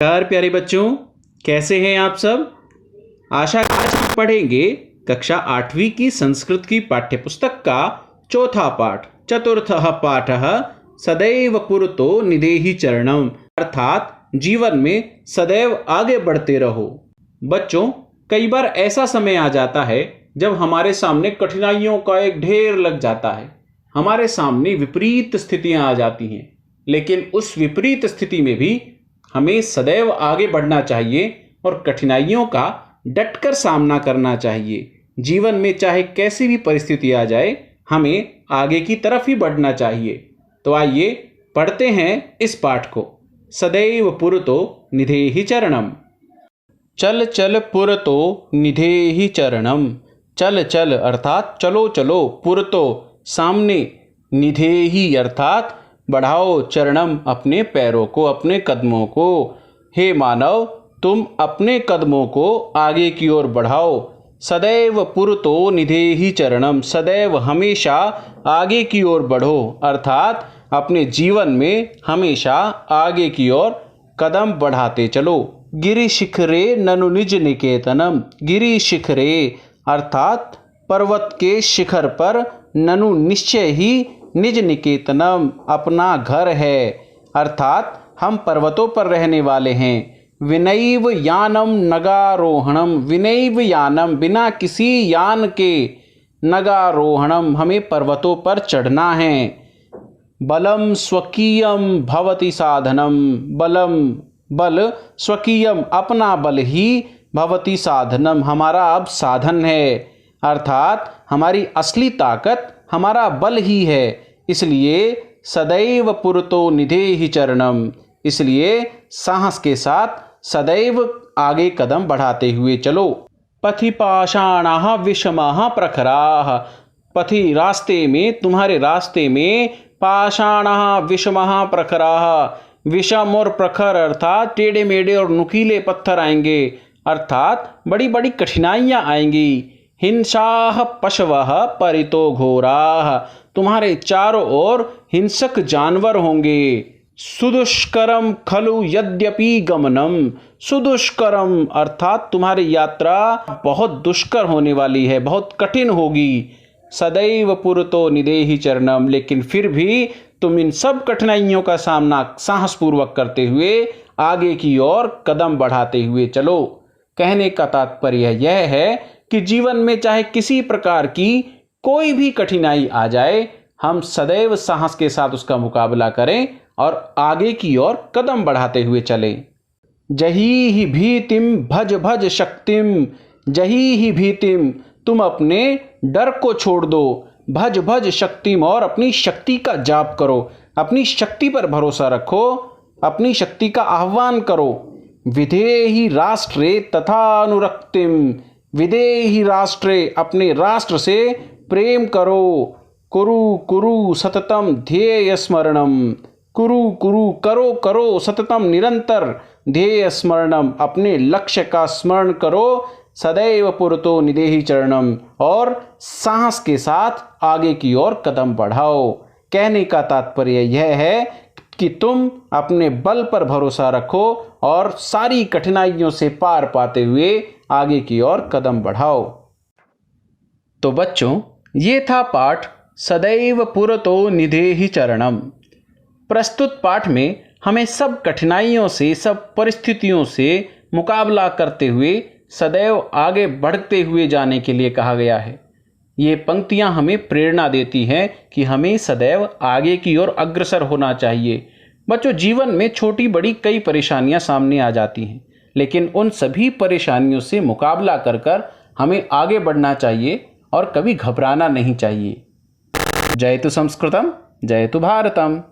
नमस्कार प्यारे बच्चों, कैसे हैं आप सब। आशा आज हम पढ़ेंगे कक्षा 8वीं की संस्कृत की पाठ्यपुस्तक का चौथा पाठ चतुर्थः पाठः सदैव पुरतो निधेहि चरणम, अर्थात जीवन में सदैव आगे बढ़ते रहो। बच्चों, कई बार ऐसा समय आ जाता है जब हमारे सामने कठिनाइयों का एक ढेर लग जाता है, हमारे सामने विपरीत स्थितियां आ जाती हैं, लेकिन उस विपरीत स्थिति में भी हमें सदैव आगे बढ़ना चाहिए और कठिनाइयों का डटकर सामना करना चाहिए। जीवन में चाहे कैसी भी परिस्थिति आ जाए, हमें आगे की तरफ ही बढ़ना चाहिए। तो आइए पढ़ते हैं इस पाठ को। सदैव पुरतो निधेहि चरणम। चल चल पुरतो निधेहि चरणम। चल चल अर्थात चलो चलो, पुरतो सामने, निधेहि अर्थात बढ़ाओ, चरणम अपने पैरों को, अपने कदमों को। हे मानव, तुम अपने कदमों को आगे की ओर बढ़ाओ। सदैव पुरतो निधेहि चरणम, सदैव हमेशा आगे की ओर बढ़ो, अर्थात अपने जीवन में हमेशा आगे की ओर कदम बढ़ाते चलो। गिरि शिखरे ननु निज निकेतनम। गिरि शिखरे अर्थात पर्वत के शिखर पर, ननु निश्चय ही, निज निकेतनम अपना घर है, अर्थात हम पर्वतों पर रहने वाले हैं। विनैव यानम नगारोहणम। विनैव यानम बिना किसी यान के, नगारोहणम हमें पर्वतों पर चढ़ना है। बलम स्वकीयम भवति साधनम। बलम बल, स्वकीयम अपना बल ही, भवति साधनम हमारा अब साधन है, अर्थात हमारी असली ताकत हमारा बल ही है। इसलिए सदैव पुरतो निधेहि चरणम, इसलिए साहस के साथ सदैव आगे कदम बढ़ाते हुए चलो। पथि पाषाणाः विषमाः प्रखराः। पथि रास्ते में, तुम्हारे रास्ते में, पाषाणाः विषमाः प्रखराः विषम और प्रखर अर्थात टेढ़े मेढ़े और नुकीले पत्थर आएंगे, अर्थात बड़ी बड़ी कठिनाइयाँ आएंगी। हिंसाः पशवः परितो घोराः। तुम्हारे चारों ओर हिंसक जानवर होंगे। सुदुष्करम खलु यद्यपि गमनम। सुदुष्करम अर्थात तुम्हारी यात्रा बहुत दुष्कर होने वाली है, बहुत कठिन होगी। सदैव पुरतो निधेहि चरणम, लेकिन फिर भी तुम इन सब कठिनाइयों का सामना साहसपूर्वक करते हुए आगे की ओर कदम बढ़ाते हुए चलो। कहने का तात्पर्य यह है कि जीवन में चाहे किसी प्रकार की कोई भी कठिनाई आ जाए, हम सदैव साहस के साथ उसका मुकाबला करें और आगे की ओर कदम बढ़ाते हुए चलें। जही ही भीतिम भज भज शक्तिम। जही ही भीतिम, तुम अपने डर को छोड़ दो। भज भज शक्तिम, और अपनी शक्ति का जाप करो, अपनी शक्ति पर भरोसा रखो, अपनी शक्ति का आह्वान करो। विधेहि राष्ट्रे तथा अनुरक्तिम। विधेहि राष्ट्रे, अपने राष्ट्र से प्रेम करो। कुरु कुरु सततम ध्येय स्मरणम। कुरु कुरु करो करो, सततम निरंतर, ध्येय स्मरणम अपने लक्ष्य का स्मरण करो। सदैव पुरतो निधेहि चरणम, और साहस के साथ आगे की ओर कदम बढ़ाओ। कहने का तात्पर्य यह है कि तुम अपने बल पर भरोसा रखो और सारी कठिनाइयों से पार पाते हुए आगे की ओर कदम बढ़ाओ। तो बच्चों, ये था पाठ सदैव पुरतो निधेहि चरणम। प्रस्तुत पाठ में हमें सब कठिनाइयों से, सब परिस्थितियों से मुकाबला करते हुए सदैव आगे बढ़ते हुए जाने के लिए कहा गया है। ये पंक्तियां हमें प्रेरणा देती हैं कि हमें सदैव आगे की ओर अग्रसर होना चाहिए। बच्चों, जीवन में छोटी बड़ी कई परेशानियां सामने आ जाती हैं, लेकिन उन सभी परेशानियों से मुकाबला कर कर हमें आगे बढ़ना चाहिए और कभी घबराना नहीं चाहिए। जयतु संस्कृतम, जयतु भारतम।